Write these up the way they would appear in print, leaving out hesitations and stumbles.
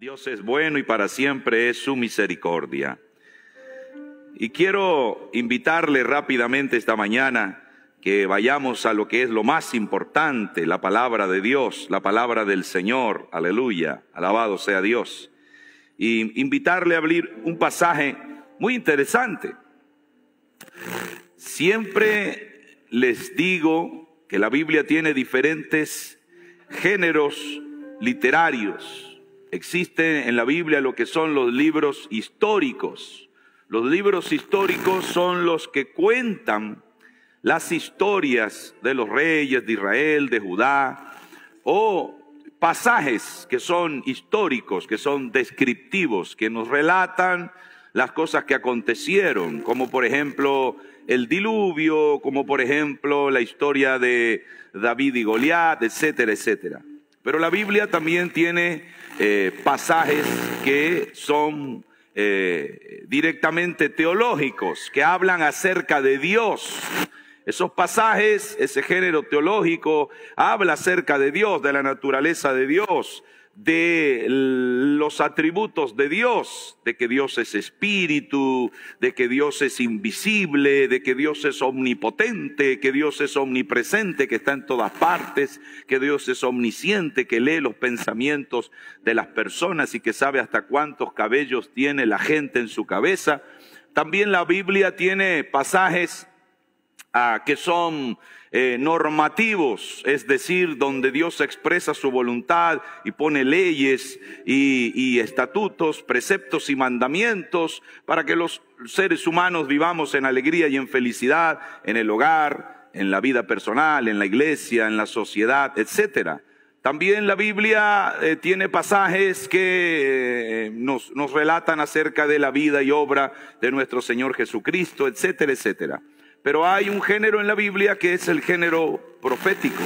Dios es bueno y para siempre es su misericordia. Y quiero invitarle rápidamente esta mañana que vayamos a lo que es lo más importante, la palabra de Dios, la palabra del Señor. Aleluya, alabado sea Dios. Y invitarle a abrir un pasaje muy interesante. Siempre les digo que la Biblia tiene diferentes géneros literarios. Existe en la Biblia lo que son los libros históricos. Los libros históricos son los que cuentan las historias de los reyes de Israel, de Judá, o pasajes que son históricos, que son descriptivos, que nos relatan las cosas que acontecieron, como por ejemplo el diluvio, como por ejemplo la historia de David y Goliat, etcétera, etcétera. Pero la Biblia también tiene pasajes que son directamente teológicos, que hablan acerca de Dios. Esos pasajes, ese género teológico, habla acerca de Dios, de la naturaleza de Dios, de los atributos de Dios, de que Dios es espíritu, de que Dios es invisible, de que Dios es omnipotente, que Dios es omnipresente, que está en todas partes, que Dios es omnisciente, que lee los pensamientos de las personas y que sabe hasta cuántos cabellos tiene la gente en su cabeza. También la Biblia tiene pasajes que son normativos, es decir, donde Dios expresa su voluntad y pone leyes y estatutos, preceptos y mandamientos para que los seres humanos vivamos en alegría y en felicidad, en el hogar, en la vida personal, en la iglesia, en la sociedad, etcétera. También la Biblia tiene pasajes que nos relatan acerca de la vida y obra de nuestro Señor Jesucristo, etcétera, etcétera. Pero hay un género en la Biblia que es el género profético.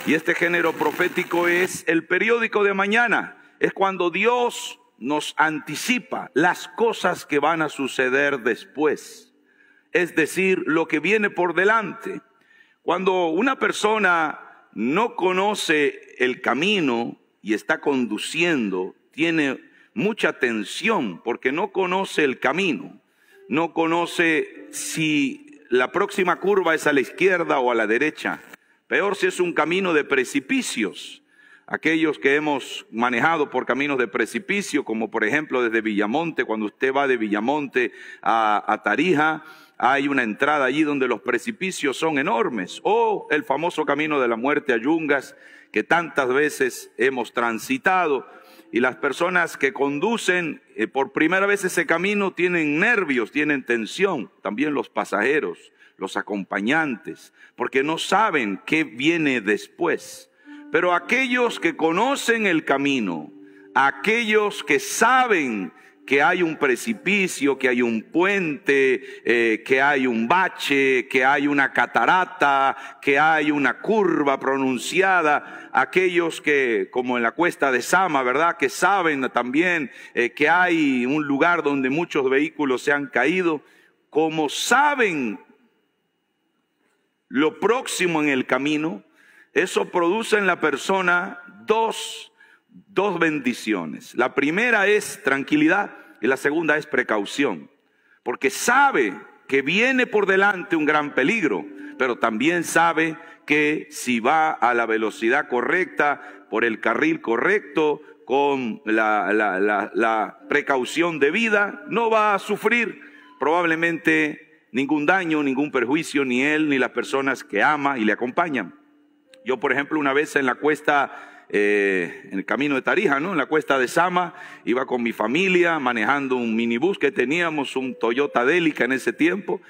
Y este género profético es el periódico de mañana. Es cuando Dios nos anticipa las cosas que van a suceder después. Es decir, lo que viene por delante. Cuando una persona no conoce el camino y está conduciendo, tiene mucha tensión porque no conoce el camino. No conoce si la próxima curva es a la izquierda o a la derecha. Peor si es un camino de precipicios. Aquellos que hemos manejado por caminos de precipicio, como por ejemplo desde Villamonte, cuando usted va de Villamonte a Tarija, hay una entrada allí donde los precipicios son enormes. O el famoso camino de la muerte a Yungas, que tantas veces hemos transitado. Y las personas que conducen por primera vez ese camino tienen nervios, tienen tensión. También los pasajeros, los acompañantes, porque no saben qué viene después. Pero aquellos que conocen el camino, aquellos que saben que hay un precipicio, que hay un puente, que hay un bache, que hay una catarata, que hay una curva pronunciada, aquellos que, como en la cuesta de Sama, ¿verdad?, que saben también que hay un lugar donde muchos vehículos se han caído, como saben lo próximo en el camino, eso produce en la persona dos bendiciones. La primera es tranquilidad y la segunda es precaución, porque sabe que viene por delante un gran peligro, pero también sabe que si va a la velocidad correcta, por el carril correcto, con la precaución debida, no va a sufrir probablemente ningún daño, ningún perjuicio, ni él ni las personas que ama y le acompañan. Yo, por ejemplo, una vez en la cuesta, en el camino de Tarija, ¿no?, en la cuesta de Sama, iba con mi familia manejando un minibús que teníamos, un Toyota Delica en ese tiempo,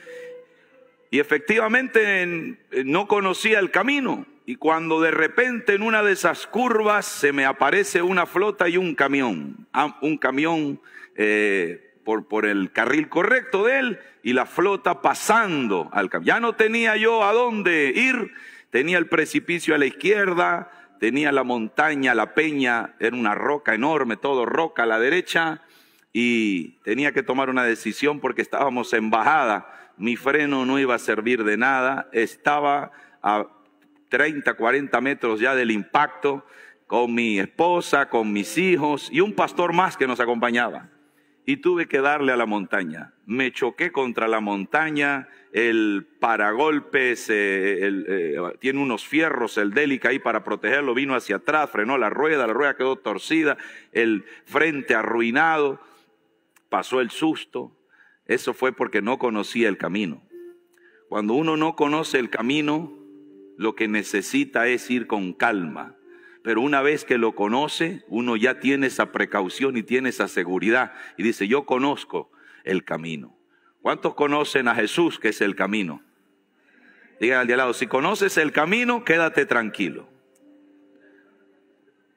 y efectivamente no conocía el camino, y cuando de repente en una de esas curvas se me aparece una flota y un camión por el carril correcto de él, y la flota pasando al camión. Ya no tenía yo a dónde ir, tenía el precipicio a la izquierda, tenía la montaña, la peña, era una roca enorme, todo roca a la derecha, y tenía que tomar una decisión porque estábamos en bajada. Mi freno no iba a servir de nada, estaba a 30, 40 metros ya del impacto, con mi esposa, con mis hijos y un pastor más que nos acompañaba. Y tuve que darle a la montaña. Me choqué contra la montaña, el paragolpes, tiene unos fierros, el Delica ahí para protegerlo, vino hacia atrás, frenó la rueda quedó torcida, el frente arruinado, pasó el susto. Eso fue porque no conocía el camino. Cuando uno no conoce el camino, lo que necesita es ir con calma. Pero una vez que lo conoce, uno ya tiene esa precaución y tiene esa seguridad. Y dice, yo conozco el camino. ¿Cuántos conocen a Jesús, que es el camino? Diga al de al lado, si conoces el camino, quédate tranquilo.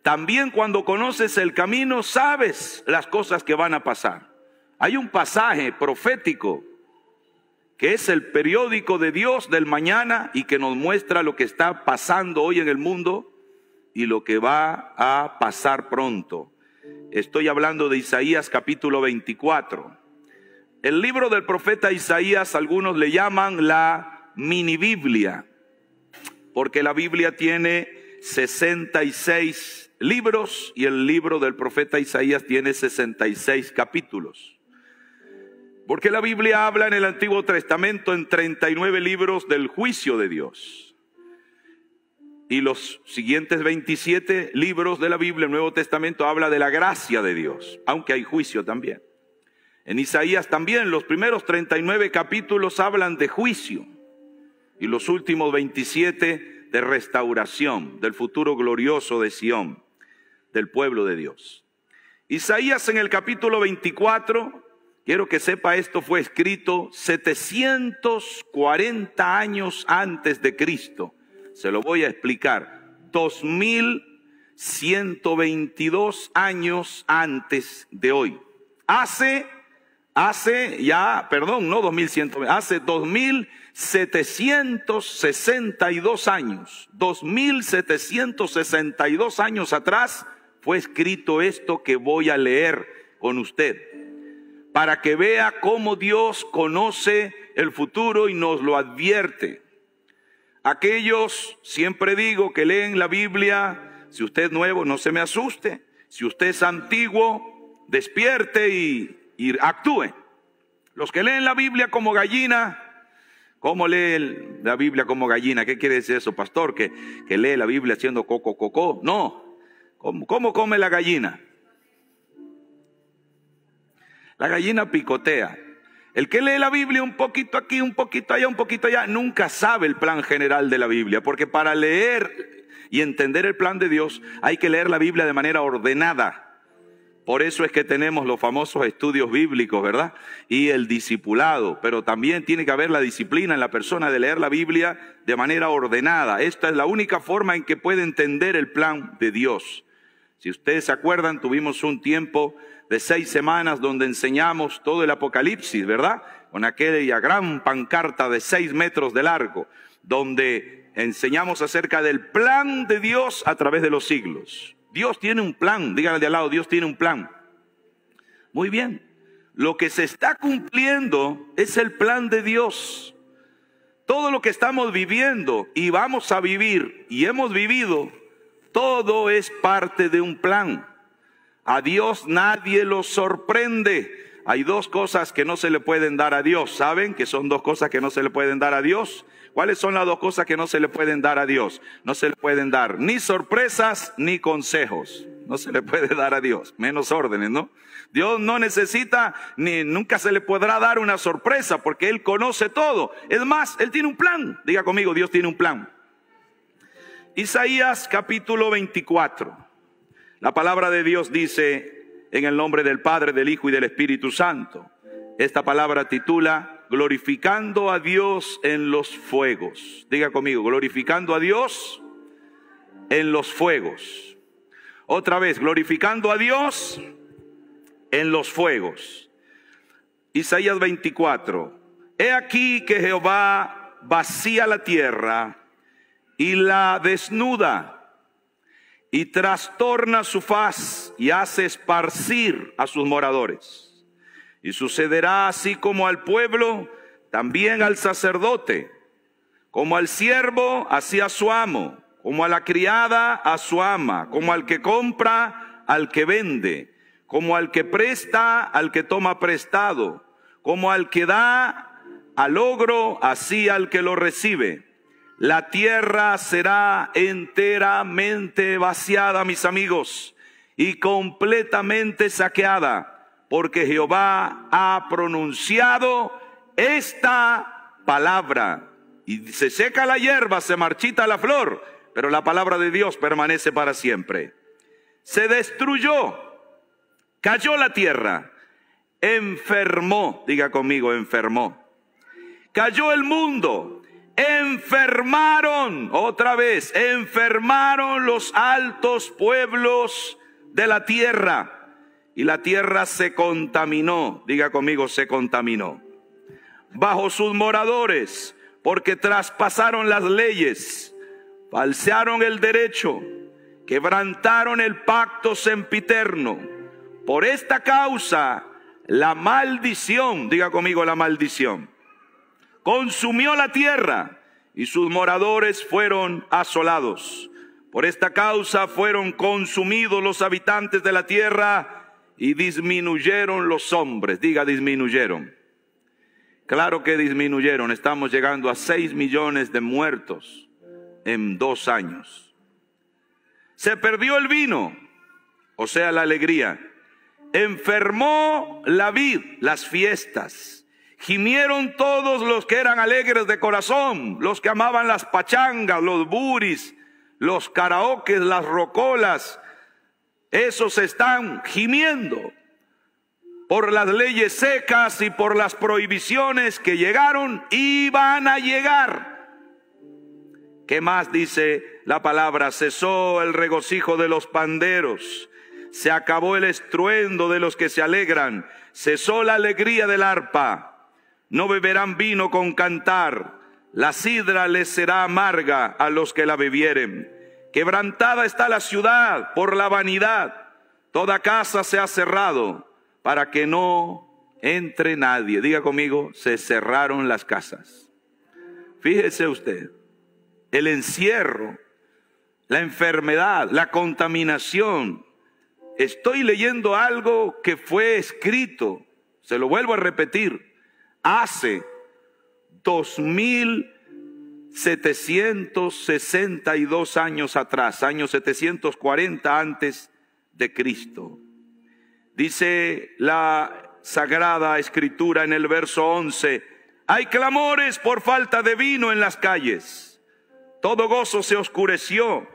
También cuando conoces el camino, sabes las cosas que van a pasar. Hay un pasaje profético que es el periódico de Dios del mañana y que nos muestra lo que está pasando hoy en el mundo y lo que va a pasar pronto. Estoy hablando de Isaías capítulo 24. El libro del profeta Isaías, algunos le llaman la mini Biblia, porque la Biblia tiene 66 libros y el libro del profeta Isaías tiene 66 capítulos. Porque la Biblia habla en el Antiguo Testamento en 39 libros del juicio de Dios. Y los siguientes 27 libros de la Biblia, el Nuevo Testamento, habla de la gracia de Dios, aunque hay juicio también. En Isaías también los primeros 39 capítulos hablan de juicio y los últimos 27 de restauración, del futuro glorioso de Sión, del pueblo de Dios. Isaías en el capítulo 24, quiero que sepa esto, fue escrito 740 años antes de Cristo. Se lo voy a explicar. 2122 años antes de hoy. Hace 2762 años. 2762 años atrás fue escrito esto que voy a leer con usted, para que vea cómo Dios conoce el futuro y nos lo advierte. Aquellos, siempre digo, que leen la Biblia, si usted es nuevo, no se me asuste. Si usted es antiguo, despierte y actúe. Los que leen la Biblia como gallina, ¿cómo lee la Biblia como gallina? ¿Qué quiere decir eso, pastor? ¿Que lee la Biblia haciendo coco, coco? No. ¿Cómo come la gallina? La gallina picotea. El que lee la Biblia un poquito aquí, un poquito allá, un poquito allá, nunca sabe el plan general de la Biblia, porque para leer y entender el plan de Dios hay que leer la Biblia de manera ordenada. Por eso es que tenemos los famosos estudios bíblicos, ¿verdad? Y el discipulado, pero también tiene que haber la disciplina en la persona de leer la Biblia de manera ordenada. Esta es la única forma en que puede entender el plan de Dios. Si ustedes se acuerdan, tuvimos un tiempo de 6 semanas donde enseñamos todo el Apocalipsis, ¿verdad? Con aquella gran pancarta de 6 metros de largo, donde enseñamos acerca del plan de Dios a través de los siglos. Dios tiene un plan, díganle de al lado, Dios tiene un plan. Muy bien, lo que se está cumpliendo es el plan de Dios. Todo lo que estamos viviendo y vamos a vivir y hemos vivido, todo es parte de un plan. A Dios nadie lo sorprende. Hay 2 cosas que no se le pueden dar a Dios. ¿Saben que son 2 cosas que no se le pueden dar a Dios? ¿Cuáles son las 2 cosas que no se le pueden dar a Dios? No se le pueden dar ni sorpresas ni consejos. No se le puede dar a Dios, menos órdenes, ¿no? Dios no necesita, ni nunca se le podrá dar una sorpresa porque Él conoce todo. Es más, Él tiene un plan. Diga conmigo, Dios tiene un plan. Isaías capítulo 24. La palabra de Dios dice, en el nombre del Padre, del Hijo y del Espíritu Santo. Esta palabra titula, glorificando a Dios en los fuegos. Diga conmigo, glorificando a Dios en los fuegos. Otra vez, glorificando a Dios en los fuegos. Isaías 24. He aquí que Jehová vacía la tierra y la desnuda, y trastorna su faz y hace esparcir a sus moradores. Y sucederá así como al pueblo, también al sacerdote, como al siervo, así a su amo, como a la criada a su ama, como al que compra al que vende, como al que presta al que toma prestado, como al que da al ogro, así al que lo recibe. La tierra será enteramente vaciada, mis amigos, y completamente saqueada, porque Jehová ha pronunciado esta palabra. Y se seca la hierba, se marchita la flor, pero la palabra de Dios permanece para siempre. Se destruyó, cayó la tierra, enfermó, diga conmigo, enfermó. Cayó el mundo, enfermaron, otra vez, enfermaron los altos pueblos de la tierra, y la tierra se contaminó, diga conmigo, se contaminó, bajo sus moradores, porque traspasaron las leyes, falsearon el derecho, quebrantaron el pacto sempiterno. Por esta causa, la maldición, diga conmigo, la maldición, consumió la tierra y sus moradores fueron asolados. Por esta causa fueron consumidos los habitantes de la tierra y disminuyeron los hombres. Diga, disminuyeron. Claro que disminuyeron. Estamos llegando a 6 millones de muertos en 2 años. Se perdió el vino, o sea, la alegría. Enfermó la vid, las fiestas. Gimieron todos los que eran alegres de corazón, los que amaban las pachangas, los buris, los karaokes, las rocolas. Esos están gimiendo por las leyes secas y por las prohibiciones que llegaron y van a llegar. ¿Qué más dice la palabra? Cesó el regocijo de los panderos, se acabó el estruendo de los que se alegran, cesó la alegría del arpa. No beberán vino con cantar, la sidra les será amarga a los que la bebieren. Quebrantada está la ciudad por la vanidad, toda casa se ha cerrado para que no entre nadie. Diga conmigo, se cerraron las casas. Fíjese usted, el encierro, la enfermedad, la contaminación. Estoy leyendo algo que fue escrito, se lo vuelvo a repetir, hace 2762 años atrás, año 740 antes de Cristo. Dice la Sagrada Escritura en el verso 11, hay clamores por falta de vino en las calles. Todo gozo se oscureció,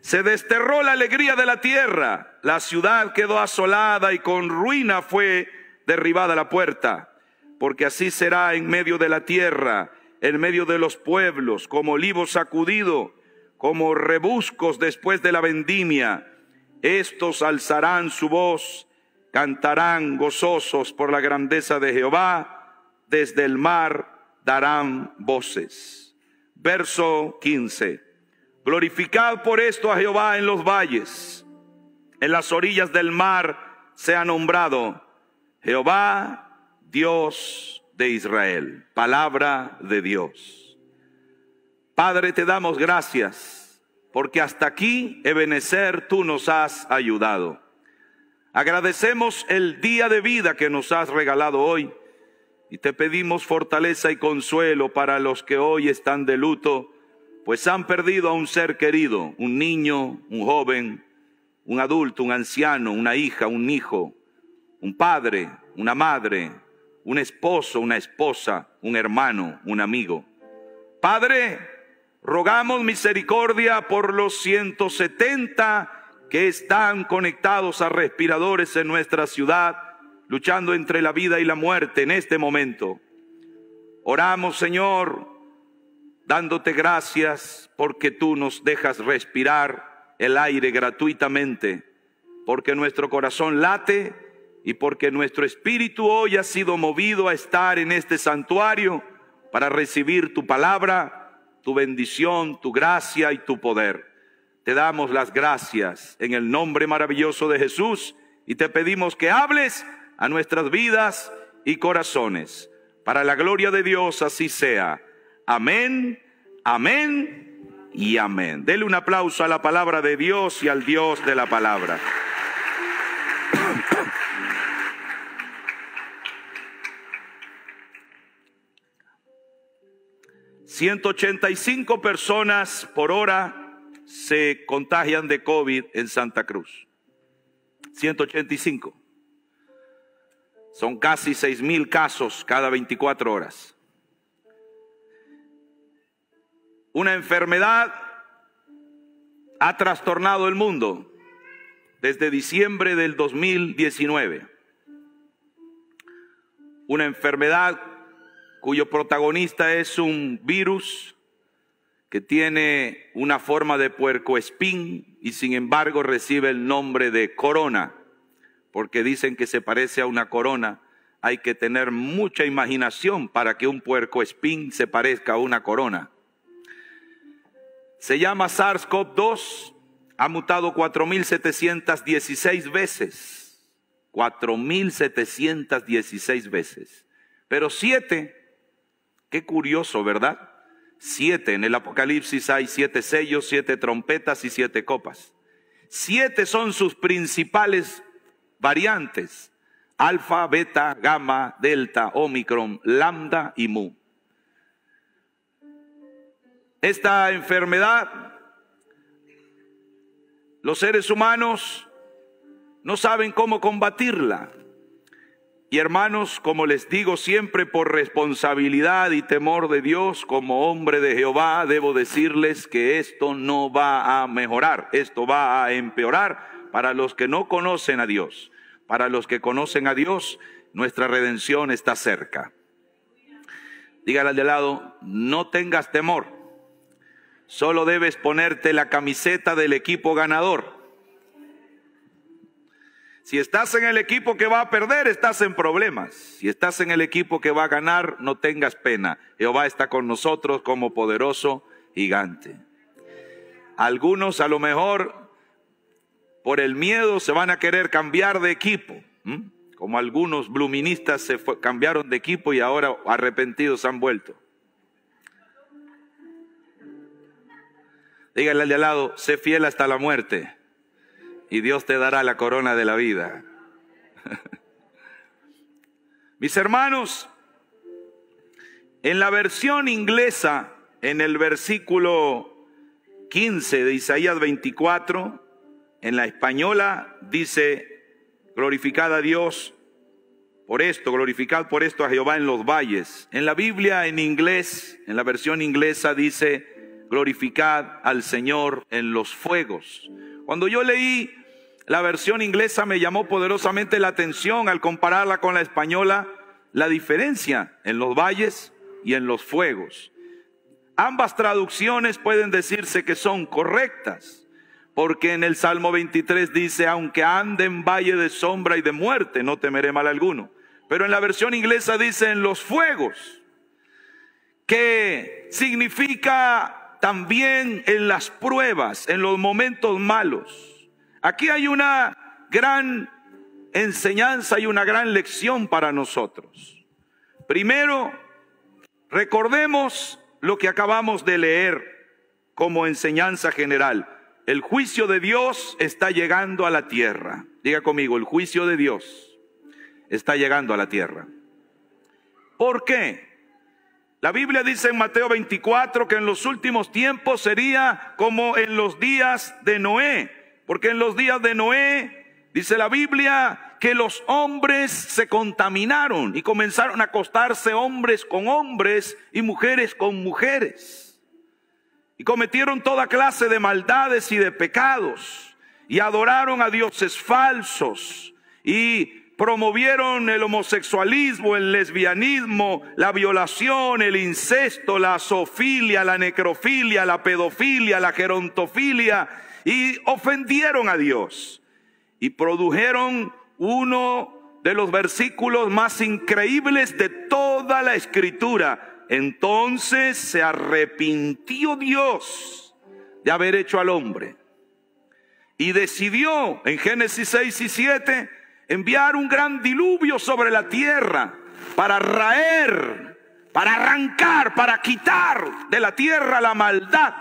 se desterró la alegría de la tierra, la ciudad quedó asolada y con ruina fue derribada la puerta. Porque así será en medio de la tierra, en medio de los pueblos, como olivo sacudido, como rebuscos después de la vendimia. Estos alzarán su voz, cantarán gozosos por la grandeza de Jehová, desde el mar darán voces. Verso 15. Glorificad por esto a Jehová en los valles, en las orillas del mar sea nombrado Jehová, Dios de Israel. Palabra de Dios. Padre, te damos gracias porque hasta aquí, Ebenezer, tú nos has ayudado. Agradecemos el día de vida que nos has regalado hoy y te pedimos fortaleza y consuelo para los que hoy están de luto, pues han perdido a un ser querido, un niño, un joven, un adulto, un anciano, una hija, un hijo, un padre, una madre, un esposo, una esposa, un hermano, un amigo. Padre, rogamos misericordia por los 170 que están conectados a respiradores en nuestra ciudad, luchando entre la vida y la muerte en este momento. Oramos, Señor, dándote gracias porque tú nos dejas respirar el aire gratuitamente, porque nuestro corazón late y porque nuestro espíritu hoy ha sido movido a estar en este santuario para recibir tu palabra, tu bendición, tu gracia y tu poder. Te damos las gracias en el nombre maravilloso de Jesús y te pedimos que hables a nuestras vidas y corazones. Para la gloria de Dios así sea. Amén, amén y amén. Dele un aplauso a la palabra de Dios y al Dios de la palabra. 185 personas por hora se contagian de COVID en Santa Cruz. 185. Son casi 6,000 casos cada 24 horas. Una enfermedad ha trastornado el mundo desde diciembre del 2019. Una enfermedad cuyo protagonista es un virus que tiene una forma de puercoespín y sin embargo recibe el nombre de corona, porque dicen que se parece a una corona. Hay que tener mucha imaginación para que un puercoespín se parezca a una corona. Se llama SARS-CoV-2, ha mutado 4,716 veces. 4,716 veces. Pero 7, qué curioso, ¿verdad? 7, en el Apocalipsis hay 7 sellos, 7 trompetas y 7 copas. 7 son sus principales variantes: alfa, beta, gamma, delta, omicron, lambda y mu. Esta enfermedad, los seres humanos no saben cómo combatirla. Y hermanos, como les digo siempre, por responsabilidad y temor de Dios, como hombre de Jehová, debo decirles que esto no va a mejorar, esto va a empeorar para los que no conocen a Dios. Para los que conocen a Dios, nuestra redención está cerca. Dígale al de lado, no tengas temor, solo debes ponerte la camiseta del equipo ganador. Si estás en el equipo que va a perder, estás en problemas. Si estás en el equipo que va a ganar, no tengas pena. Jehová está con nosotros como poderoso gigante. Algunos a lo mejor por el miedo se van a querer cambiar de equipo. Como algunos bluministas cambiaron de equipo y ahora arrepentidos han vuelto. Dígale al de al lado, sé fiel hasta la muerte y Dios te dará la corona de la vida. Mis hermanos, en la versión inglesa, en el versículo 15 de Isaías 24, en la española dice, glorificad a Dios por esto, glorificad por esto a Jehová en los valles. En la Biblia en inglés, en la versión inglesa dice, glorificad al Señor en los fuegos. Cuando yo leí la versión inglesa me llamó poderosamente la atención al compararla con la española, la diferencia en los valles y en los fuegos. Ambas traducciones pueden decirse que son correctas, porque en el Salmo 23 dice, aunque ande en valle de sombra y de muerte, no temeré mal alguno. Pero en la versión inglesa dice en los fuegos, que significa también en las pruebas, en los momentos malos. Aquí hay una gran enseñanza y una gran lección para nosotros. Primero, recordemos lo que acabamos de leer como enseñanza general. El juicio de Dios está llegando a la tierra. Diga conmigo, el juicio de Dios está llegando a la tierra. ¿Por qué? La Biblia dice en Mateo 24 que en los últimos tiempos sería como en los días de Noé. Porque en los días de Noé, dice la Biblia, que los hombres se contaminaron y comenzaron a acostarse hombres con hombres y mujeres con mujeres. Y cometieron toda clase de maldades y de pecados. Y adoraron a dioses falsos. Y promovieron el homosexualismo, el lesbianismo, la violación, el incesto, la zoofilia, la necrofilia, la pedofilia, la gerontofilia, y ofendieron a Dios. Y produjeron uno de los versículos más increíbles de toda la Escritura. Entonces se arrepintió Dios de haber hecho al hombre. Y decidió, en Génesis 6 y 7, enviar un gran diluvio sobre la tierra para raer, para arrancar, para quitar de la tierra la maldad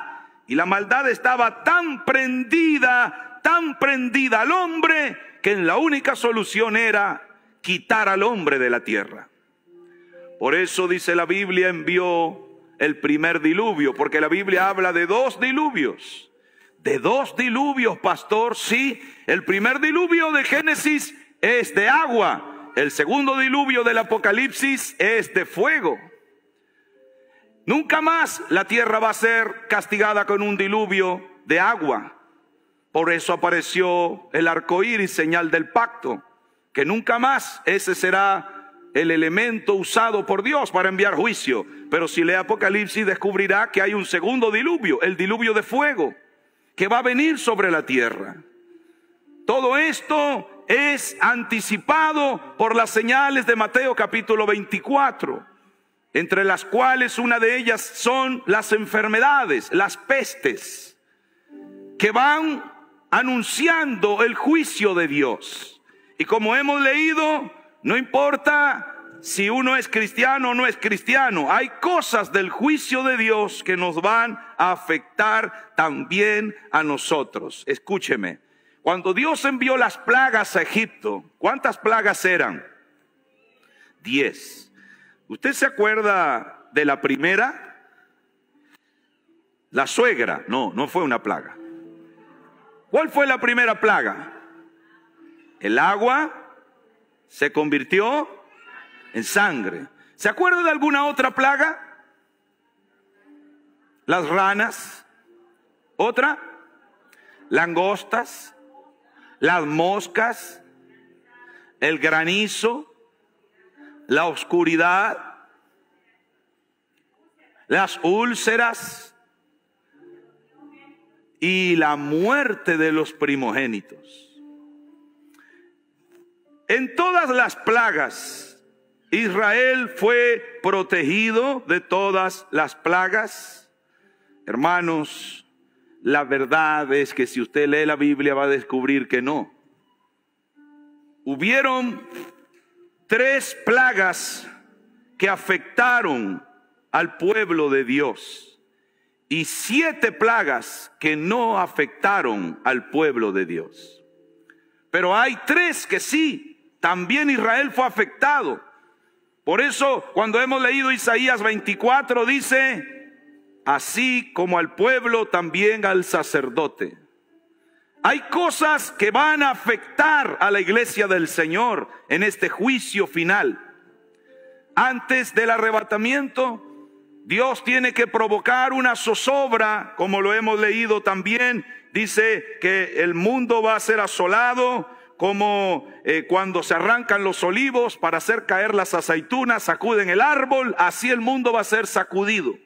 Y la maldad estaba tan prendida al hombre, que la única solución era quitar al hombre de la tierra. Por eso dice la Biblia, envió el primer diluvio, porque la Biblia habla de dos diluvios. De dos diluvios, pastor, sí. El primer diluvio de Génesis es de agua. El segundo diluvio del Apocalipsis es de fuego. Nunca más la tierra va a ser castigada con un diluvio de agua. Por eso apareció el arco iris, señal del pacto, que nunca más ese será el elemento usado por Dios para enviar juicio. Pero si lee Apocalipsis, descubrirá que hay un segundo diluvio, el diluvio de fuego, que va a venir sobre la tierra. Todo esto es anticipado por las señales de Mateo capítulo 24, entre las cuales una de ellas son las enfermedades, las pestes, que van anunciando el juicio de Dios. Y como hemos leído, no importa si uno es cristiano o no es cristiano, hay cosas del juicio de Dios que nos van a afectar también a nosotros. Escúcheme, cuando Dios envió las plagas a Egipto, ¿cuántas plagas eran? 10. ¿Usted se acuerda de la primera? La suegra. No fue una plaga. ¿Cuál fue la primera plaga? El agua se convirtió en sangre. ¿Se acuerda de alguna otra plaga? Las ranas. ¿Otra? Langostas. Las moscas. El granizo. La oscuridad. Las úlceras. Y la muerte de los primogénitos. En todas las plagas, Israel fue protegido de todas las plagas. Hermanos, la verdad es que si usted lee la Biblia va a descubrir que no. Hubieron 3 plagas que afectaron al pueblo de Dios y 7 plagas que no afectaron al pueblo de Dios. Pero hay 3 que sí. También Israel fue afectado. Por eso, cuando hemos leído Isaías 24, dice, así como al pueblo, también al sacerdote. Hay cosas que van a afectar a la iglesia del Señor en este juicio final. Antes del arrebatamiento, Dios tiene que provocar una zozobra, como lo hemos leído también. Dice que el mundo va a ser asolado, como cuando se arrancan los olivos para hacer caer las aceitunas, sacuden el árbol, así el mundo va a ser sacudido.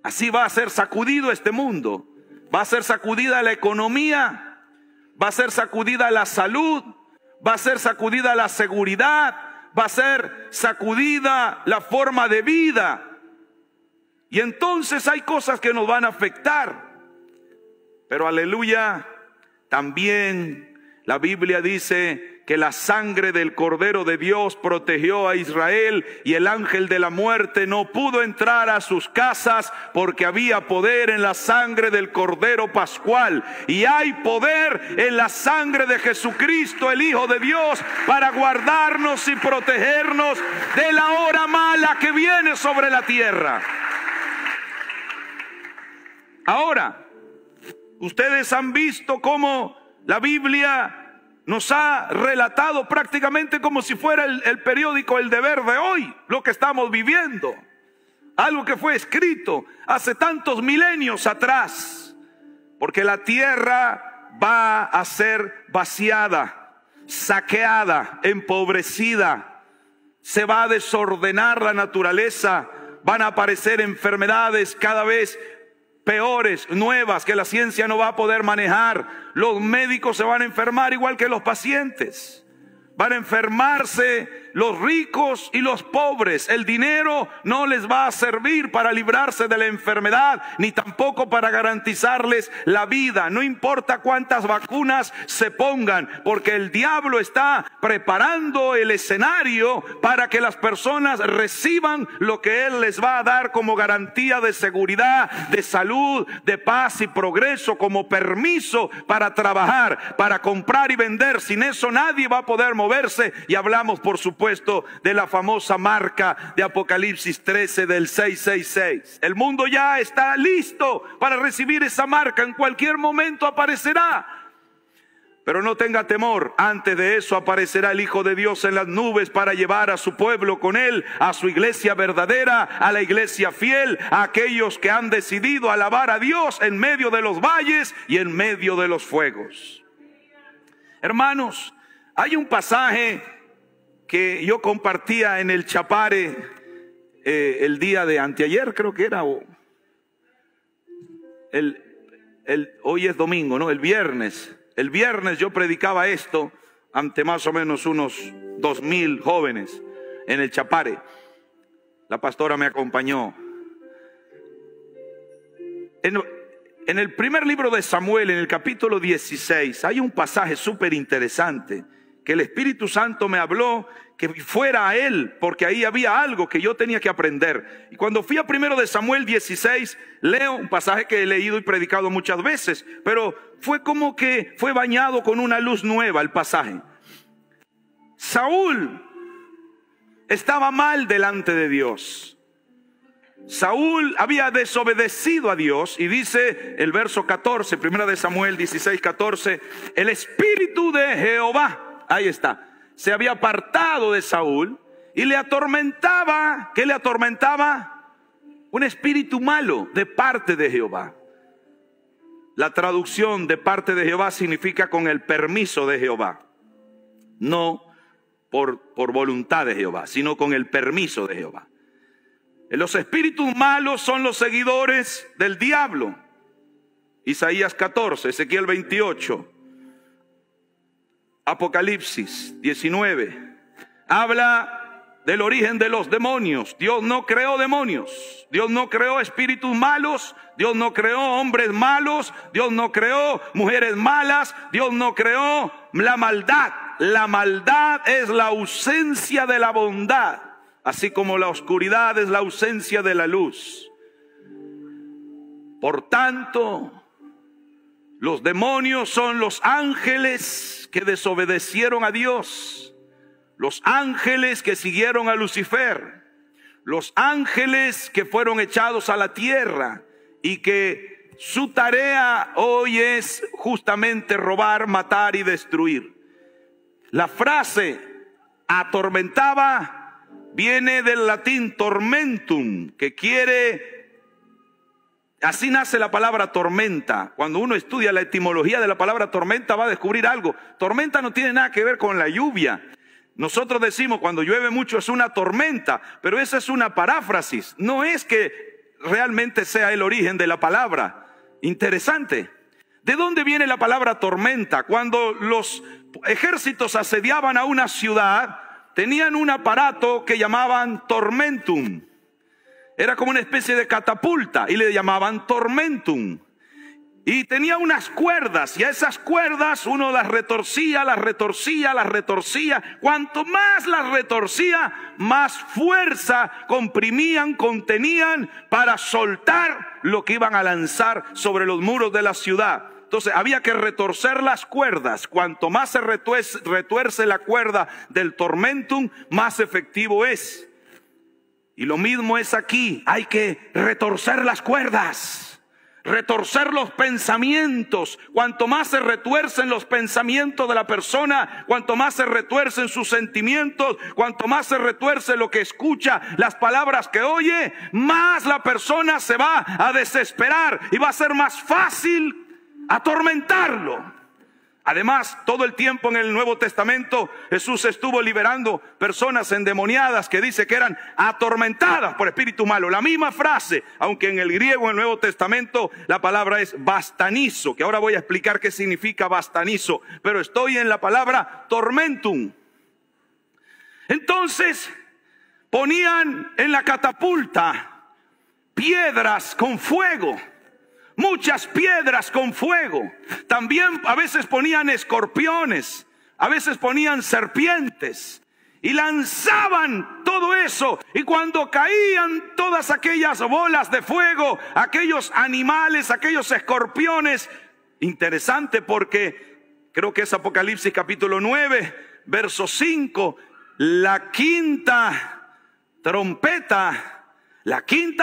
Así va a ser sacudido este mundo. Va a ser sacudida la economía, va a ser sacudida la salud, va a ser sacudida la seguridad, va a ser sacudida la forma de vida. Y entonces hay cosas que nos van a afectar. Pero aleluya, también la Biblia dice que la sangre del Cordero de Dios protegió a Israel y el ángel de la muerte no pudo entrar a sus casas porque había poder en la sangre del Cordero Pascual. Y hay poder en la sangre de Jesucristo, el Hijo de Dios, para guardarnos y protegernos de la hora mala que viene sobre la tierra. Ahora, ustedes han visto cómo la Biblia nos ha relatado prácticamente como si fuera el periódico El Deber de hoy, lo que estamos viviendo. Algo que fue escrito hace tantos milenios atrás. Porque la tierra va a ser vaciada, saqueada, empobrecida. Se va a desordenar la naturaleza. Van a aparecer enfermedades cada vez peores, nuevas, que la ciencia no va a poder manejar. Los médicos se van a enfermar igual que los pacientes. Van a enfermarse los ricos y los pobres. El dinero no les va a servir para librarse de la enfermedad, ni tampoco para garantizarles la vida. No importa cuántas vacunas se pongan, porque el diablo está preparando el escenario para que las personas reciban lo que él les va a dar como garantía de seguridad, de salud, de paz y progreso, como permiso para trabajar, para comprar y vender. Sin eso nadie va a poder moverse. Y hablamos, por supuesto, de la famosa marca de Apocalipsis 13 del 666. El mundo ya está listo para recibir esa marca. En cualquier momento aparecerá. Pero no tenga temor, antes de eso aparecerá el Hijo de Dios en las nubes para llevar a su pueblo con él, a su iglesia verdadera, a la iglesia fiel, a aquellos que han decidido alabar a Dios en medio de los valles y en medio de los fuegos. Hermanos, hay un pasaje que yo compartía en el Chapare el día de anteayer, creo que era, hoy es domingo, ¿no? El viernes yo predicaba esto ante más o menos unos 2000 jóvenes en el Chapare. La pastora me acompañó. En el primer libro de Samuel, en el capítulo 16, hay un pasaje súper interesante que el Espíritu Santo me habló que fuera a él, porque ahí había algo que yo tenía que aprender. Y cuando fui a primero de Samuel 16, leo un pasaje que he leído y predicado muchas veces, pero fue como que fue bañado con una luz nueva el pasaje. Saúl estaba mal delante de Dios. Saúl había desobedecido a Dios, y dice el verso 14, primera de Samuel 16, 14, el Espíritu de Jehová, ahí está, se había apartado de Saúl y le atormentaba. ¿Qué le atormentaba? Un espíritu malo de parte de Jehová. La traducción de parte de Jehová significa con el permiso de Jehová, no por voluntad de Jehová, sino con el permiso de Jehová. Los espíritus malos son los seguidores del diablo. Isaías 14, Ezequiel 28, Apocalipsis 19. Habla del origen de los demonios. Dios no creó demonios. Dios no creó espíritus malos. Dios no creó hombres malos. Dios no creó mujeres malas. Dios no creó la maldad. La maldad es la ausencia de la bondad, así como la oscuridad es la ausencia de la luz. Por tanto, los demonios son los ángeles que desobedecieron a Dios, los ángeles que siguieron a Lucifer, los ángeles que fueron echados a la tierra y que su tarea hoy es justamente robar, matar y destruir. La frase atormentaba viene del latín tormentum, que quiere, así nace la palabra tormenta. Cuando uno estudia la etimología de la palabra tormenta va a descubrir algo. Tormenta no tiene nada que ver con la lluvia. Nosotros decimos cuando llueve mucho es una tormenta, pero esa es una paráfrasis. No es que realmente sea el origen de la palabra. Interesante. ¿De dónde viene la palabra tormenta? Cuando los ejércitos asediaban a una ciudad, tenían un aparato que llamaban tormentum. Era como una especie de catapulta y le llamaban tormentum. Y tenía unas cuerdas, y a esas cuerdas uno las retorcía, las retorcía, las retorcía. Cuanto más las retorcía, más fuerza comprimían, contenían para soltar lo que iban a lanzar sobre los muros de la ciudad. Entonces había que retorcer las cuerdas. Cuanto más se retuerce la cuerda del tormentum, más efectivo es. Y lo mismo es aquí. Hay que retorcer las cuerdas. Retorcer los pensamientos. Cuanto más se retuercen los pensamientos de la persona, cuanto más se retuercen sus sentimientos, cuanto más se retuerce lo que escucha, las palabras que oye, más la persona se va a desesperar y va a ser más fácil atormentarlo. Además, todo el tiempo en el Nuevo Testamento Jesús estuvo liberando personas endemoniadas que dice que eran atormentadas por espíritu malo. La misma frase, aunque en el griego, en el Nuevo Testamento, la palabra es bastanizo, que ahora voy a explicar qué significa bastanizo, pero estoy en la palabra tormentum. Entonces ponían en la catapulta piedras con fuego, muchas piedras con fuego. También a veces ponían escorpiones, a veces ponían serpientes y lanzaban todo eso. Y cuando caían todas aquellas bolas de fuego, aquellos animales, aquellos escorpiones, interesante porque creo que es Apocalipsis capítulo 9, verso 5, la quinta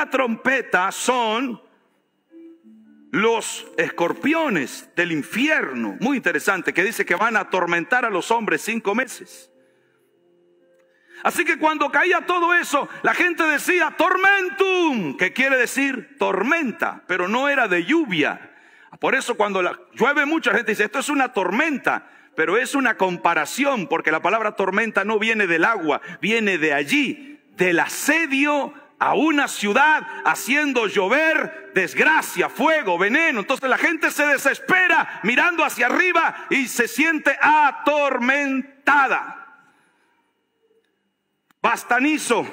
trompeta son los escorpiones del infierno. Muy interesante, que dice que van a atormentar a los hombres 5 meses. Así que cuando caía todo eso, la gente decía tormentum, que quiere decir tormenta, pero no era de lluvia. Por eso cuando llueve mucha gente dice esto es una tormenta, pero es una comparación, porque la palabra tormenta no viene del agua, viene de allí, del asedio a una ciudad, haciendo llover desgracia, fuego, veneno. Entonces la gente se desespera mirando hacia arriba y se siente atormentada. Bastanizo,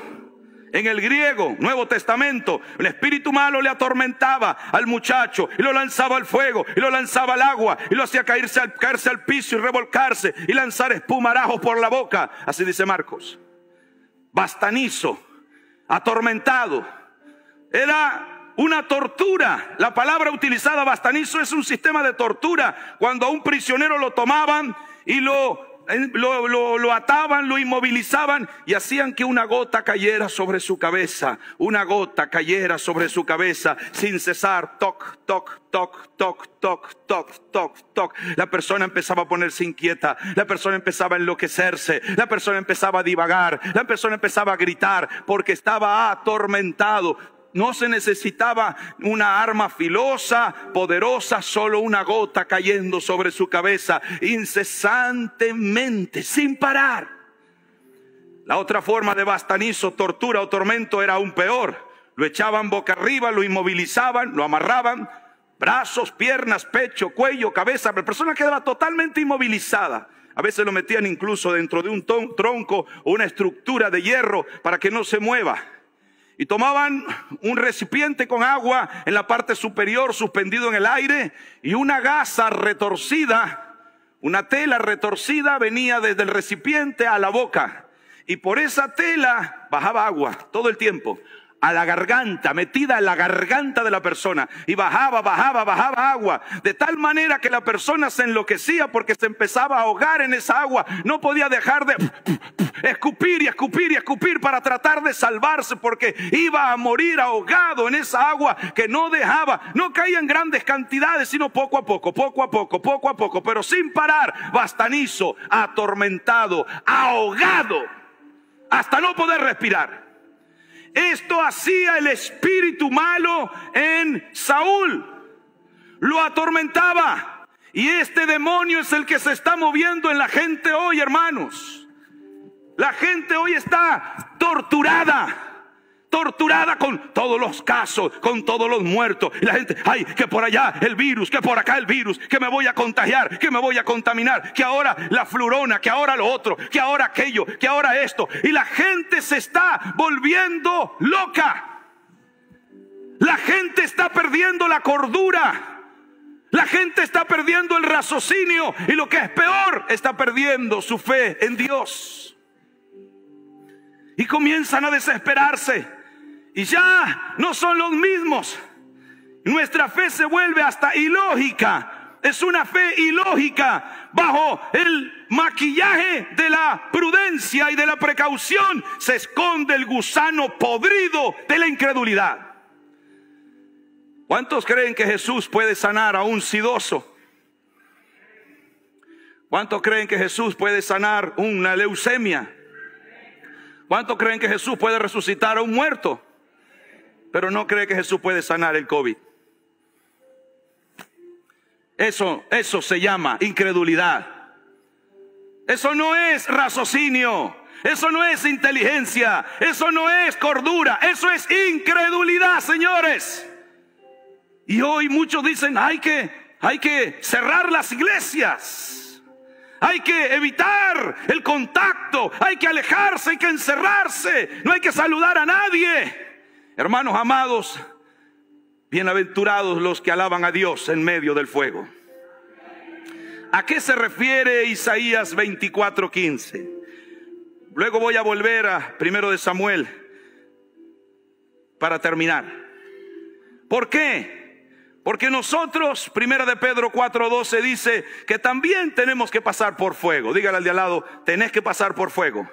en el griego, Nuevo Testamento, el espíritu malo le atormentaba al muchacho y lo lanzaba al fuego y lo lanzaba al agua y lo hacía caerse al piso y revolcarse y lanzar espumarajos por la boca. Así dice Marcos. Bastanizo, atormentado, era una tortura. La palabra utilizada, bastanizo, es un sistema de tortura. Cuando a un prisionero lo tomaban y lo ataban, lo inmovilizaban y hacían que una gota cayera sobre su cabeza, una gota cayera sobre su cabeza sin cesar. Toc, toc, toc, toc, toc, toc, toc, toc. La persona empezaba a ponerse inquieta, la persona empezaba a enloquecerse, la persona empezaba a divagar, la persona empezaba a gritar porque estaba atormentado. No se necesitaba una arma filosa, poderosa, solo una gota cayendo sobre su cabeza, incesantemente, sin parar. La otra forma de bastanizo, tortura o tormento era aún peor. Lo echaban boca arriba, lo inmovilizaban, lo amarraban, brazos, piernas, pecho, cuello, cabeza. La persona quedaba totalmente inmovilizada. A veces lo metían incluso dentro de un tronco o una estructura de hierro para que no se mueva. Y tomaban un recipiente con agua en la parte superior suspendido en el aire y una gasa retorcida, una tela retorcida venía desde el recipiente a la boca. Y por esa tela bajaba agua todo el tiempo a la garganta, metida en la garganta de la persona. Y bajaba agua. De tal manera que la persona se enloquecía porque se empezaba a ahogar en esa agua. No podía dejar de escupir y escupir y escupir para tratar de salvarse, porque iba a morir ahogado en esa agua que no dejaba. No caía en grandes cantidades, sino poco a poco, pero sin parar. Bastanizo, atormentado, ahogado, hasta no poder respirar. Esto hacía el espíritu malo en Saúl. Lo atormentaba. Y este demonio es el que se está moviendo en la gente hoy, hermanos. La gente hoy está torturada con todos los casos, con todos los muertos. Y la gente, ay, que por allá el virus, que por acá el virus, que me voy a contagiar, que me voy a contaminar, que ahora la flurona, que ahora lo otro, que ahora aquello, que ahora esto. Y la gente se está volviendo loca. La gente está perdiendo la cordura. La gente está perdiendo el raciocinio. Y lo que es peor, está perdiendo su fe en Dios. Y comienzan a desesperarse. Y ya no son los mismos. Nuestra fe se vuelve hasta ilógica. Es una fe ilógica. Bajo el maquillaje de la prudencia y de la precaución se esconde el gusano podrido de la incredulidad. ¿Cuántos creen que Jesús puede sanar a un sidoso? ¿Cuántos creen que Jesús puede sanar una leucemia? ¿Cuántos creen que Jesús puede resucitar a un muerto? Pero no cree que Jesús puede sanar el COVID. Eso se llama incredulidad. Eso no es raciocinio. Eso no es inteligencia. Eso no es cordura. Eso es incredulidad, señores. Y hoy muchos dicen, hay que cerrar las iglesias. Hay que evitar el contacto, hay que alejarse, hay que encerrarse, no hay que saludar a nadie. Hermanos amados, bienaventurados los que alaban a Dios en medio del fuego. ¿A qué se refiere Isaías 24:15? Luego voy a volver a 1 de Samuel para terminar. ¿Por qué? Porque nosotros, 1 de Pedro 4:12 dice que también tenemos que pasar por fuego. Dígale al de al lado, tenés que pasar por fuego.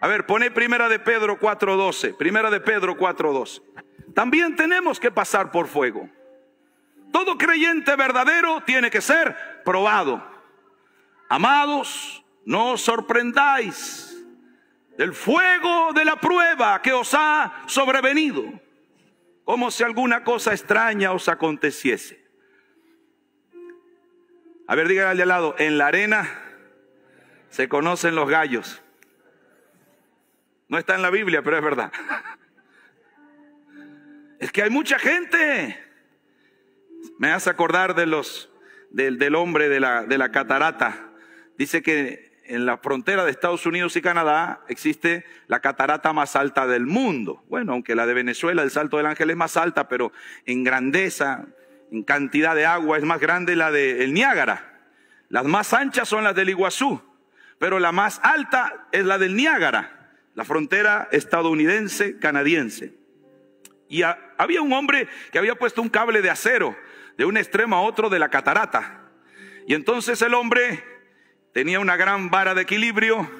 A ver, pone 1 de Pedro 4:12. 1 de Pedro 4:12. También tenemos que pasar por fuego. Todo creyente verdadero tiene que ser probado. Amados, no os sorprendáis del fuego de la prueba que os ha sobrevenido, como si alguna cosa extraña os aconteciese. A ver, dígale al de al lado, en la arena se conocen los gallos. No está en la Biblia, pero es verdad. Es que hay mucha gente. Me hace acordar del hombre de la catarata. Dice que en la frontera de Estados Unidos y Canadá existe la catarata más alta del mundo. Bueno, aunque la de Venezuela, el Salto del Ángel, es más alta, pero en grandeza, en cantidad de agua, es más grande la del Niágara. Las más anchas son las del Iguazú, pero la más alta es la del Niágara, la frontera estadounidense-canadiense. Y había un hombre que había puesto un cable de acero de un extremo a otro de la catarata. Y entonces el hombre tenía una gran vara de equilibrio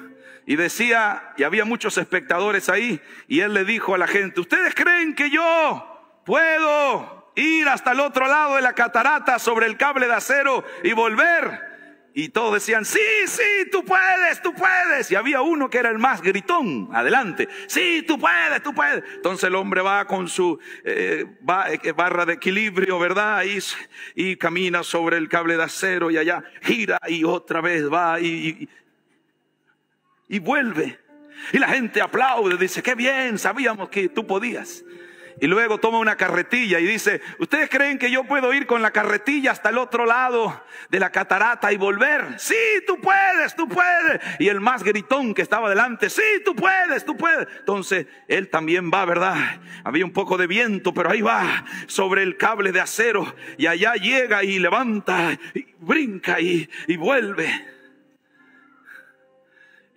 y decía, y había muchos espectadores ahí, y él le dijo a la gente, ¿ustedes creen que yo puedo ir hasta el otro lado de la catarata sobre el cable de acero y volver? Y todos decían, sí, sí, tú puedes, tú puedes. Y había uno que era el más gritón, adelante, sí, tú puedes, tú puedes. Entonces el hombre va con su barra de equilibrio, ¿verdad? Y camina sobre el cable de acero y allá gira y otra vez va y vuelve. Y la gente aplaude, dice, qué bien, sabíamos que tú podías. Y luego toma una carretilla y dice, ¿ustedes creen que yo puedo ir con la carretilla hasta el otro lado de la catarata y volver? Sí, tú puedes, tú puedes. Y el más gritón que estaba delante, sí, tú puedes, tú puedes. Entonces él también va, ¿verdad? Había un poco de viento, pero ahí va sobre el cable de acero y allá llega y levanta y brinca y vuelve.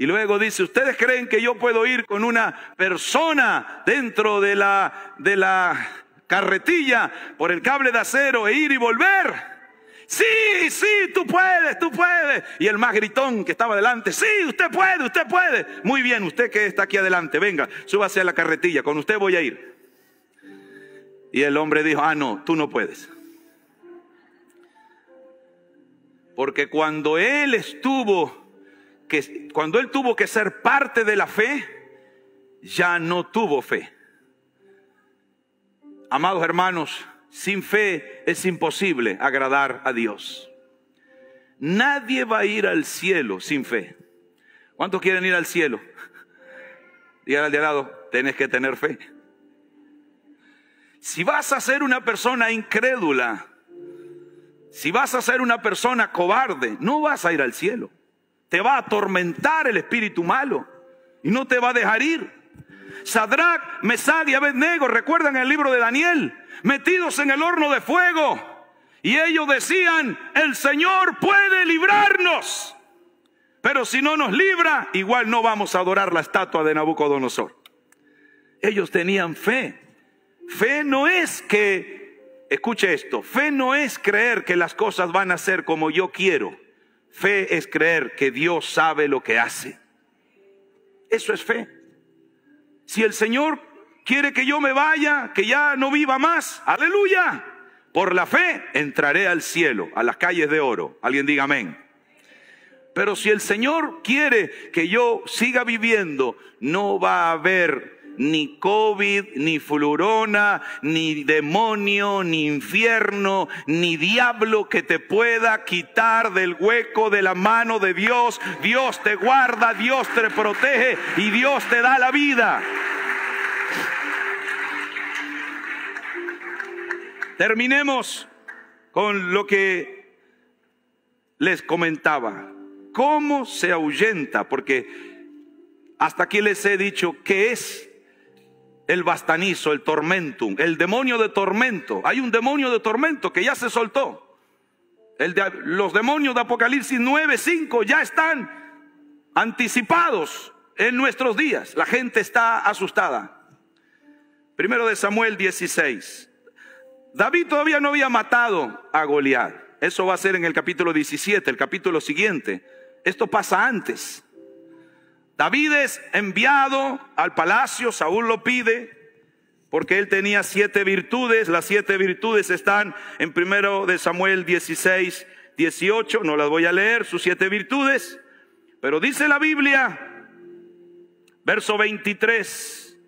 Y luego dice, ¿ustedes creen que yo puedo ir con una persona dentro de la carretilla por el cable de acero e ir y volver? Sí, sí, tú puedes, tú puedes. Y el más gritón que estaba delante, sí, usted puede, usted puede. Muy bien, usted que está aquí adelante, venga, súbase a la carretilla, con usted voy a ir. Y el hombre dijo, no, tú no puedes. Porque cuando él tuvo que ser parte de la fe, ya no tuvo fe. Amados hermanos, sin fe es imposible agradar a Dios. Nadie va a ir al cielo sin fe. ¿Cuántos quieren ir al cielo? Díganle al de al lado, tenés que tener fe. Si vas a ser una persona incrédula, si vas a ser una persona cobarde, no vas a ir al cielo. Te va a atormentar el espíritu malo y no te va a dejar ir. Sadrac, Mesach y Abednego, recuerdan el libro de Daniel, metidos en el horno de fuego, y ellos decían, el Señor puede librarnos, pero si no nos libra, igual no vamos a adorar la estatua de Nabucodonosor. Ellos tenían fe. Fe no es que, escuche esto, fe no es creer que las cosas van a ser como yo quiero. Fe es creer que Dios sabe lo que hace. Eso es fe. Si el Señor quiere que yo me vaya, que ya no viva más, aleluya. Por la fe entraré al cielo, a las calles de oro. Alguien diga amén. Pero si el Señor quiere que yo siga viviendo, no va a haber ni COVID, ni flurona, ni demonio, ni infierno, ni diablo que te pueda quitar del hueco de la mano de Dios. Dios te guarda, Dios te protege y Dios te da la vida. Terminemos con lo que les comentaba. cómo se ahuyenta, porque hasta aquí les he dicho qué es el bastanizo, el tormentum, el demonio de tormento. Hay un demonio de tormento que ya se soltó. Los demonios de Apocalipsis 9:5 ya están anticipados en nuestros días. La gente está asustada. Primero de Samuel 16. David todavía no había matado a Goliat. Eso va a ser en el capítulo 17, el capítulo siguiente. Esto pasa antes. David es enviado al palacio, Saúl lo pide, porque él tenía 7 virtudes. Las 7 virtudes están en primero de Samuel 16:18. No las voy a leer, sus 7 virtudes. Pero dice la Biblia, verso 23.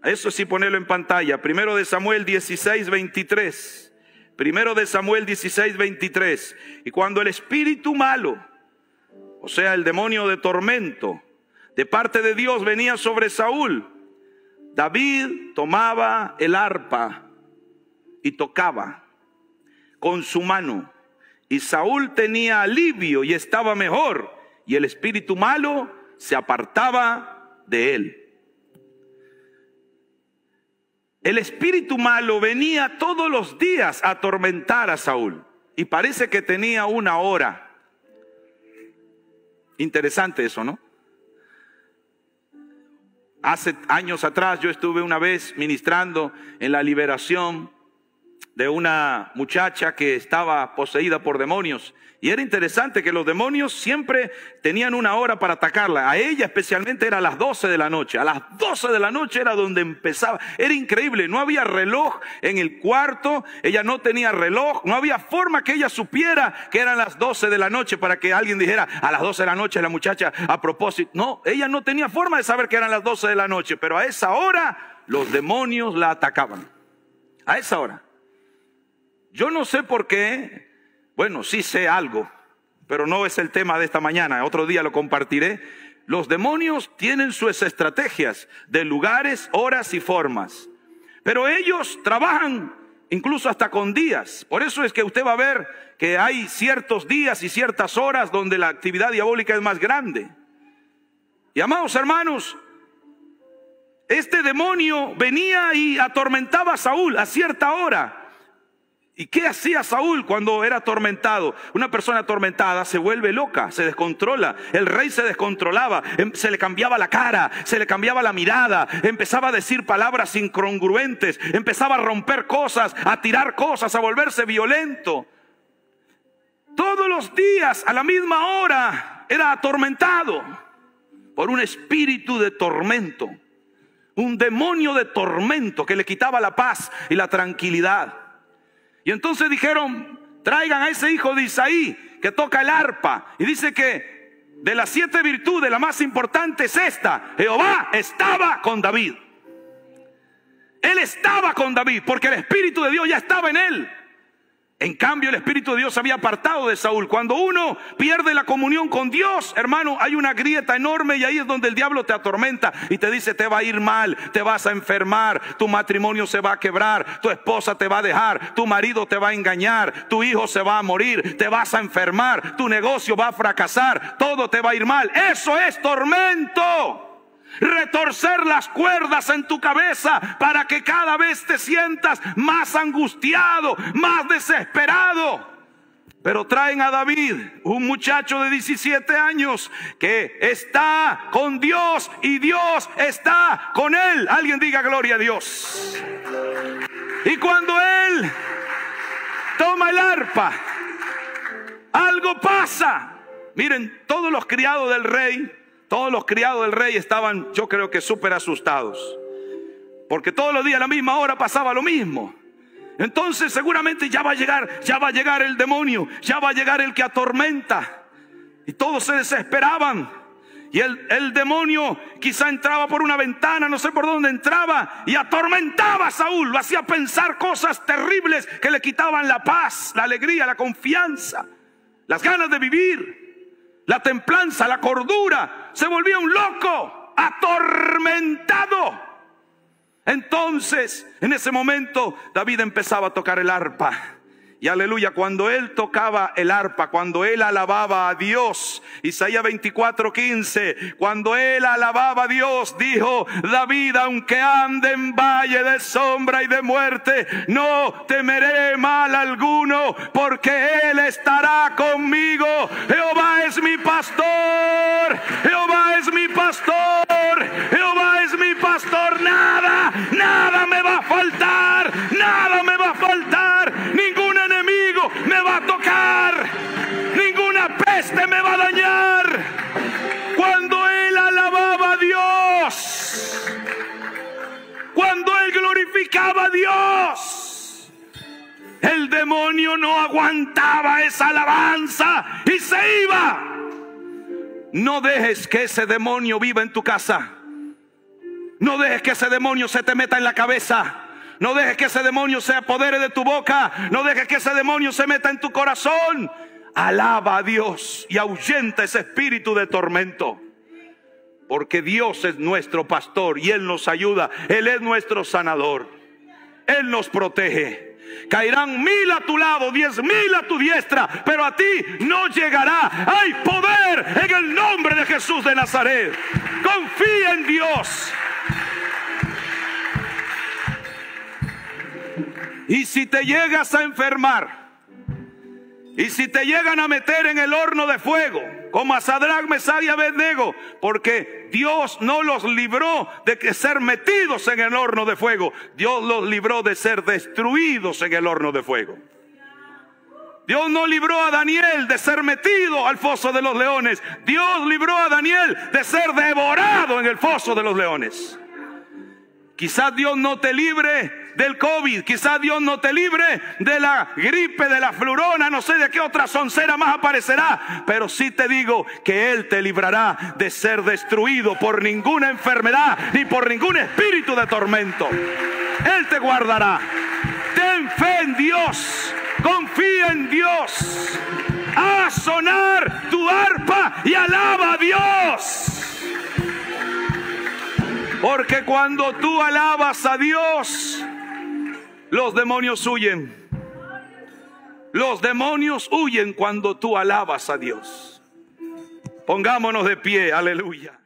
Eso sí, ponerlo en pantalla. Primero de Samuel 16:23. Primero de Samuel 16:23. Y cuando el espíritu malo, o sea, el demonio de tormento, de parte de Dios venía sobre Saúl, David tomaba el arpa y tocaba con su mano. Y Saúl tenía alivio y estaba mejor. Y el espíritu malo se apartaba de él. El espíritu malo venía todos los días a atormentar a Saúl. Y parece que tenía una hora. Interesante eso, ¿no? Hace años atrás yo estuve una vez ministrando en la liberación de una muchacha que estaba poseída por demonios. Y era interesante que los demonios siempre tenían una hora para atacarla. A ella especialmente era a las 12 de la noche. A las 12 de la noche era donde empezaba. Era increíble, no había reloj en el cuarto. Ella no tenía reloj. No había forma que ella supiera que eran las 12 de la noche para que alguien dijera, a las 12 de la noche la muchacha a propósito. No, ella no tenía forma de saber que eran las 12 de la noche. Pero a esa hora los demonios la atacaban. A esa hora. Yo no sé por qué. Bueno, sí sé algo, pero no es el tema de esta mañana. Otro día lo compartiré. Los demonios tienen sus estrategias de lugares, horas y formas. Pero ellos trabajan incluso hasta con días. Por eso es que usted va a ver que hay ciertos días y ciertas horas donde la actividad diabólica es más grande. Y amados hermanos, este demonio venía y atormentaba a Saúl a cierta hora. ¿Y qué hacía Saúl cuando era atormentado? Una persona atormentada se vuelve loca, se descontrola. El rey se descontrolaba, se le cambiaba la cara, se le cambiaba la mirada, empezaba a decir palabras incongruentes, empezaba a romper cosas, a tirar cosas, a volverse violento. Todos los días a la misma hora era atormentado por un espíritu de tormento, un demonio de tormento que le quitaba la paz y la tranquilidad. Y entonces dijeron, traigan a ese hijo de Isaí que toca el arpa. Y dice que de las 7 virtudes, la más importante es esta: Jehová estaba con David. Él estaba con David porque el Espíritu de Dios ya estaba en él. En cambio, el Espíritu de Dios se había apartado de Saúl. Cuando uno pierde la comunión con Dios, hermano, hay una grieta enorme y ahí es donde el diablo te atormenta y te dice, te va a ir mal, te vas a enfermar, tu matrimonio se va a quebrar, tu esposa te va a dejar, tu marido te va a engañar, tu hijo se va a morir, te vas a enfermar, tu negocio va a fracasar, todo te va a ir mal. Eso es tormento. Retorcer las cuerdas en tu cabeza para que cada vez te sientas más angustiado, más desesperado. Pero traen a David, un muchacho de 17 años que está con Dios y Dios está con él. Alguien diga gloria a Dios. Y cuando él toma el arpa, algo pasa. Miren, todos los criados del rey, estaban, yo creo que súper asustados. Porque todos los días a la misma hora pasaba lo mismo. Entonces seguramente ya va a llegar el demonio, ya va a llegar el que atormenta. Y todos se desesperaban. Y el demonio quizá entraba por una ventana, no sé por dónde entraba, y atormentaba a Saúl. Lo hacía pensar cosas terribles que le quitaban la paz, la alegría, la confianza, las ganas de vivir. La templanza, la cordura. Se volvía un loco, atormentado. Entonces, en ese momento, David empezaba a tocar el arpa. Y aleluya, cuando él tocaba el arpa, cuando él alababa a Dios, Isaías 24:15, cuando él alababa a Dios, dijo David: aunque ande en valle de sombra y de muerte, no temeré mal alguno, porque él estará conmigo. Jehová es mi pastor, Jehová es mi pastor, Jehová es mi pastor. Nada me va a faltar, nada me va a faltar. Ningún enemigo me va a tocar, ninguna peste me va a dañar. Cuando él alababa a Dios, cuando él glorificaba a Dios, el demonio no aguantaba esa alabanza y se iba. No dejes que ese demonio viva en tu casa. No dejes que ese demonio se te meta en la cabeza. No dejes que ese demonio se apodere de tu boca. No dejes que ese demonio se meta en tu corazón. Alaba a Dios y ahuyenta ese espíritu de tormento. Porque Dios es nuestro pastor y Él nos ayuda. Él es nuestro sanador. Él nos protege. Caerán 1000 a tu lado, 10,000 a tu diestra, pero a ti no llegará. Hay poder en el nombre de Jesús de Nazaret. Confía en Dios. Y si te llegas a enfermar, y si te llegan a meter en el horno de fuego, como a Sadrach, Mesach y Abednego, porque Dios no los libró de ser metidos en el horno de fuego, Dios los libró de ser destruidos en el horno de fuego. Dios no libró a Daniel de ser metido al foso de los leones. Dios libró a Daniel de ser devorado en el foso de los leones. Quizás Dios no te libre del COVID, quizás Dios no te libre de la gripe, de la flurona, no sé de qué otra soncera más aparecerá, pero sí te digo que Él te librará de ser destruido por ninguna enfermedad ni por ningún espíritu de tormento. Él te guardará. Ten fe en Dios, confía en Dios. Haz sonar tu arpa y alaba a Dios. Porque cuando tú alabas a Dios, los demonios huyen. Los demonios huyen cuando tú alabas a Dios. Pongámonos de pie, aleluya.